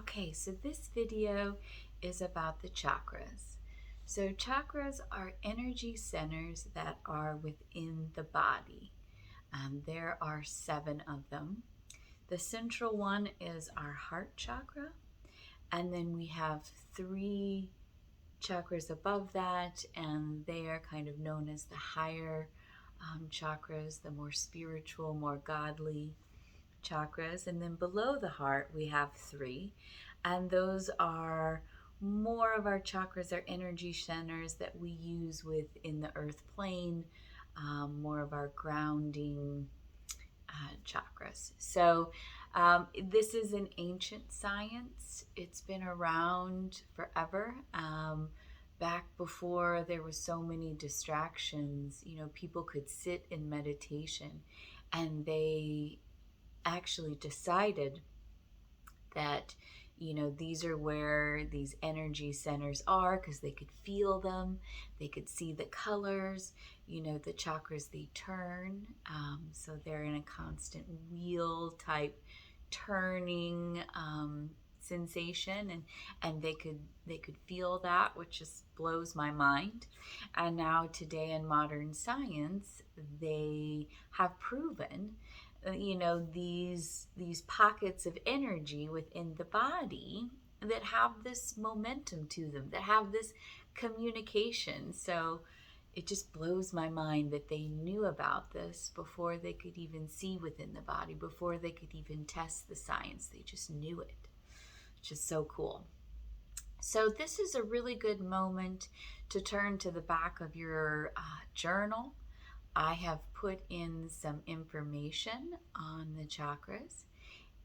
Okay, so this video is about the chakras. So chakras are energy centers that are within the body. There are 7 of them. The central one is our heart chakra, and then we have 3 chakras above that, and they are kind of known as the higher chakras, the more spiritual, more godly chakras. And then below the heart, we have 3, and those are more of our chakras, our energy centers that we use within the earth plane, more of our grounding chakras. So, this is an ancient science. It's been around forever. Back before there was so many distractions, people could sit in meditation, and they actually decided that these are where these energy centers are, because they could feel them, they could see the colors. The chakras, they turn, so they're in a constant wheel type turning sensation, and they could feel that, which just blows my mind. And now today in modern science, they have proven these pockets of energy within the body that have this momentum to them, that have this communication. So it just blows my mind that they knew about this before they could even see within the body, before they could even test the science. They just knew it, which is so cool. So this is a really good moment to turn to the back of your journal. I have put in some information on the chakras,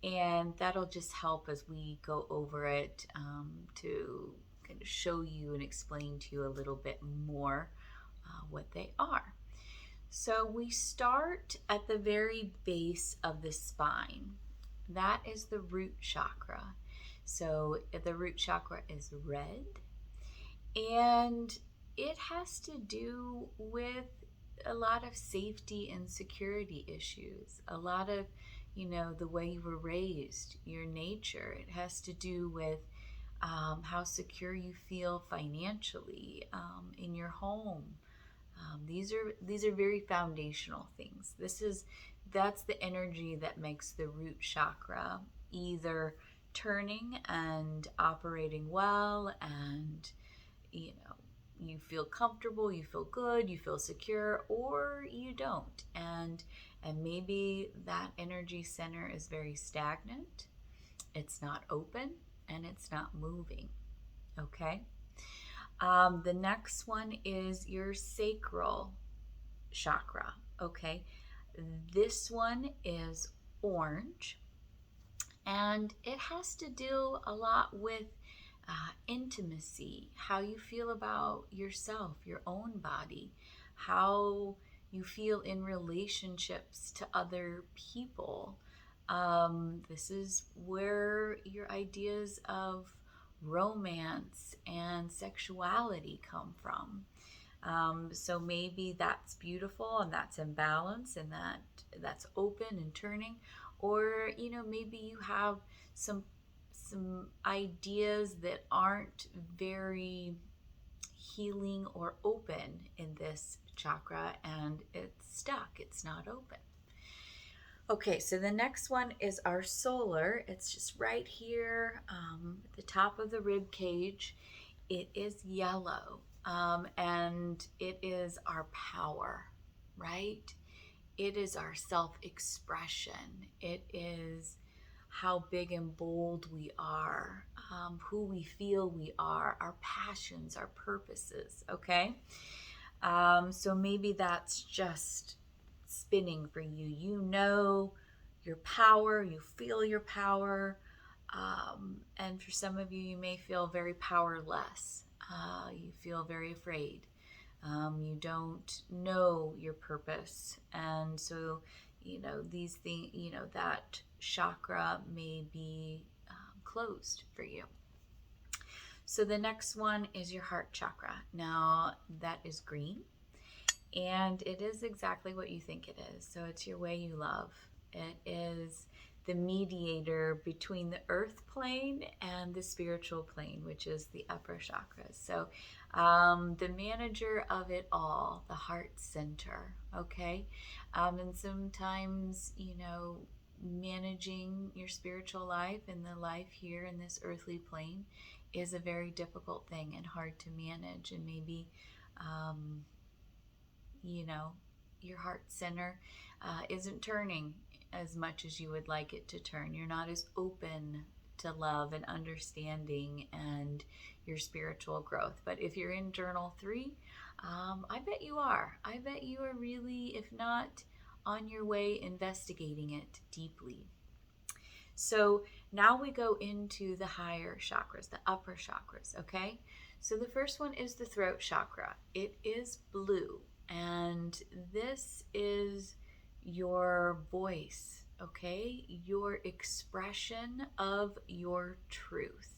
and that'll just help as we go over it, to kind of show you and explain to you a little bit more what they are. So we start at the very base of the spine. That is the root chakra. So the root chakra is red, and it has to do with a lot of safety and security issues, a lot of the way you were raised, your nature. It has to do with how secure you feel financially, in your home. These are very foundational things. That's the energy that makes the root chakra either turning and operating well, and you feel comfortable, you feel good, you feel secure, or you don't. And maybe that energy center is very stagnant. It's not open, and it's not moving. Okay. The next one is your sacral chakra. Okay. This one is orange, and it has to do a lot with intimacy, how you feel about yourself, your own body, how you feel in relationships to other people. This is where your ideas of romance and sexuality come from. So maybe that's beautiful, and that's in balance, and that's open and turning. Or maybe you have some ideas that aren't very healing or open in this chakra, and it's stuck, it's not open. Okay, so the next one is our solar. It's just right here, at the top of the rib cage. It is yellow, and it is our power, right? It is our self-expression. It is how big and bold we are, who we feel we are, our passions, our purposes, okay? So maybe that's just spinning for you. You know your power, you feel your power, and for some of you, you may feel very powerless. You feel very afraid. You don't know your purpose, and so these things, that chakra may be closed for you. So the next one is your heart chakra. Now that is green, and it is exactly what you think it is. So it's your way you love. It is the mediator between the earth plane and the spiritual plane, which is the upper chakras. So the manager of it all, the heart center, okay? And sometimes, managing your spiritual life and the life here in this earthly plane is a very difficult thing and hard to manage. And maybe, um, your heart center isn't turning as much as you would like it to turn. You're not as open to love and understanding and your spiritual growth. But if you're in journal 3, I bet you are. I bet you are really, if not on your way, investigating it deeply. So now we go into the higher chakras, the upper chakras, okay? So the first one is the throat chakra. It is blue, and this is your voice, okay? Your expression of your truth,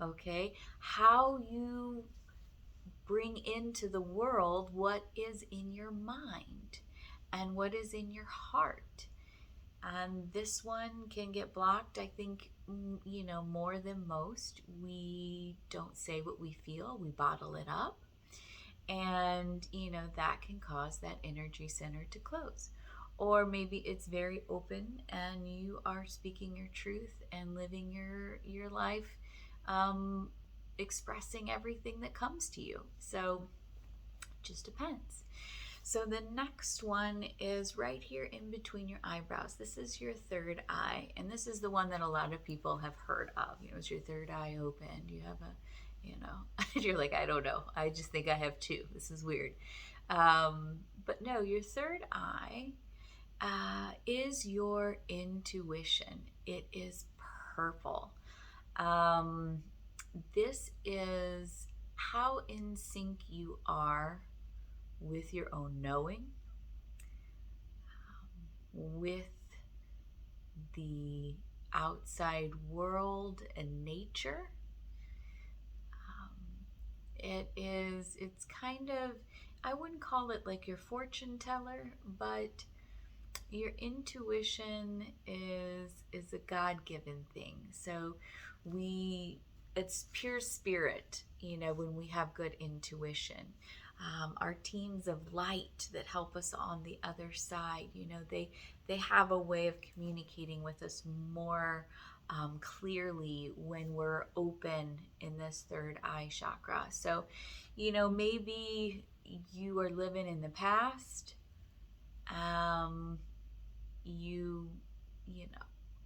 okay? How you bring into the world what is in your mind and what is in your heart. And this one can get blocked, I think, more than most. We don't say what we feel, we bottle it up. And, that can cause that energy center to close. Or maybe it's very open and you are speaking your truth and living your life, expressing everything that comes to you. So it just depends. So the next one is right here in between your eyebrows. This is your third eye, and this is the one that a lot of people have heard of. Is your third eye open? Do you have you're like, I don't know. I just think I have 2. This is weird. But no, your third eye is your intuition. It is purple. This is how in sync you are with your own knowing, with the outside world and nature. It's kind of, I wouldn't call it like your fortune teller, but your intuition is a God-given thing. So it's pure spirit, when we have good intuition. Our teams of light that help us on the other side, they have a way of communicating with us more clearly when we're open in this third eye chakra. So, maybe you are living in the past. You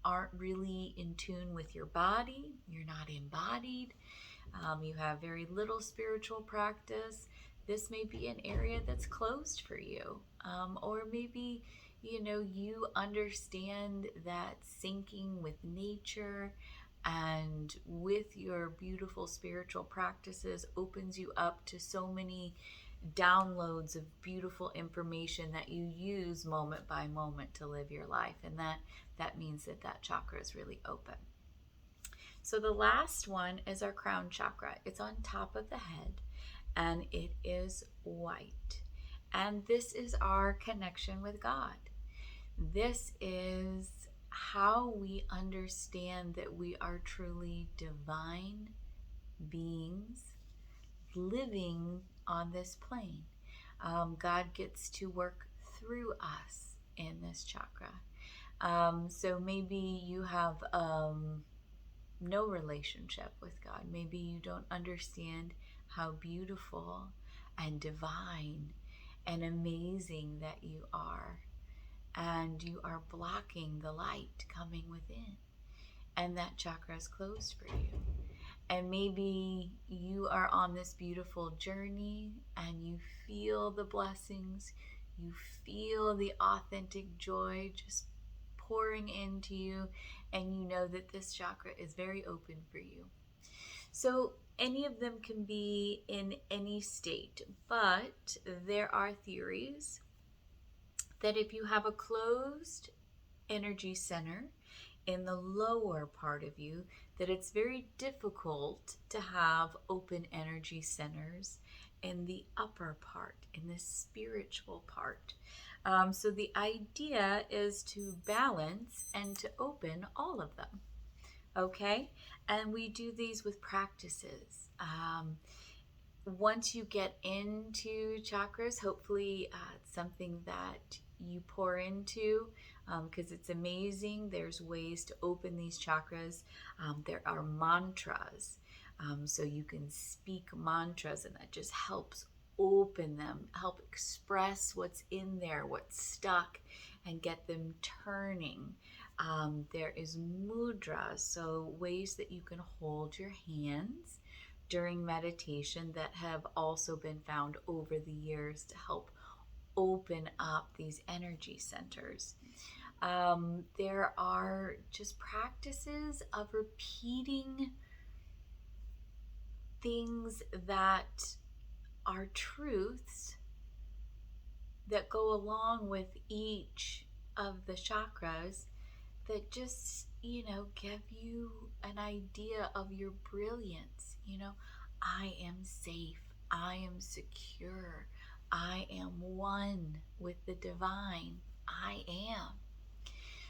aren't really in tune with your body. You're not embodied. You have very little spiritual practice. This may be an area that's closed for you. Or maybe, you understand that syncing with nature and with your beautiful spiritual practices opens you up to so many downloads of beautiful information that you use moment by moment to live your life. And that means that chakra is really open. So the last one is our crown chakra. It's on top of the head and it is white. And this is our connection with God. This is how we understand that we are truly divine beings living on this plane. God gets to work through us in this chakra. So maybe you have no relationship with God. Maybe you don't understand how beautiful and divine and amazing that you are. And you are blocking the light coming within. And that chakra is closed for you. And maybe you are on this beautiful journey and you feel the blessings, you feel the authentic joy just pouring into you, and you know that this chakra is very open for you. So any of them can be in any state, but there are theories that if you have a closed energy center in the lower part of you, that it's very difficult to have open energy centers in the upper part, in the spiritual part. So the idea is to balance and to open all of them. Okay? And we do these with practices. Once you get into chakras, hopefully it's something that you pour into because it's amazing. There's ways to open these chakras. There are mantras. So you can speak mantras, and that just helps open them, help express what's in there, what's stuck, and get them turning. There is mudra, so ways that you can hold your hands during meditation that have also been found over the years to help open up these energy centers. There are just practices of repeating things that are truths that go along with each of the chakras that just, give you an idea of your brilliance. I am safe. I am secure. I am one with the divine. I am.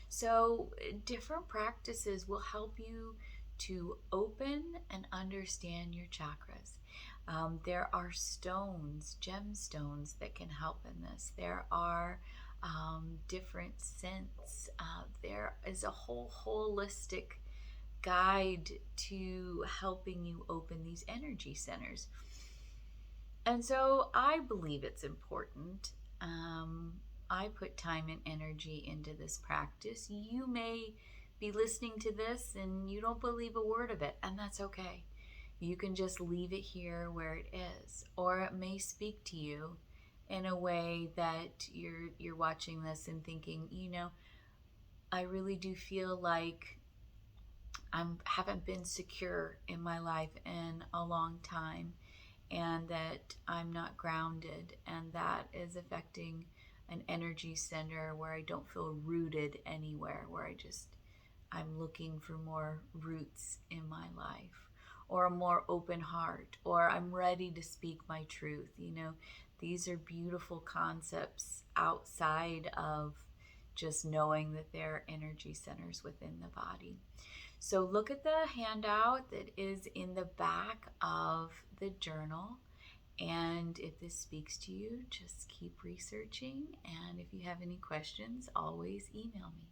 So, different practices will help you to open and understand your chakras. There are stones, gemstones that can help in this. There are different scents. There is a whole holistic guide to helping you open these energy centers. And so I believe it's important. I put time and energy into this practice. You may be listening to this and you don't believe a word of it, and that's okay. You can just leave it here where it is, or it may speak to you in a way that you're watching this and thinking, I really do feel like I haven't been secure in my life in a long time, and that I'm not grounded, and that is affecting an energy center where I don't feel rooted anywhere, where I'm looking for more roots in my life, or a more open heart, or I'm ready to speak my truth. These are beautiful concepts outside of just knowing that there are energy centers within the body. So look at the handout that is in the back of the journal. And if this speaks to you, just keep researching. And if you have any questions, always email me.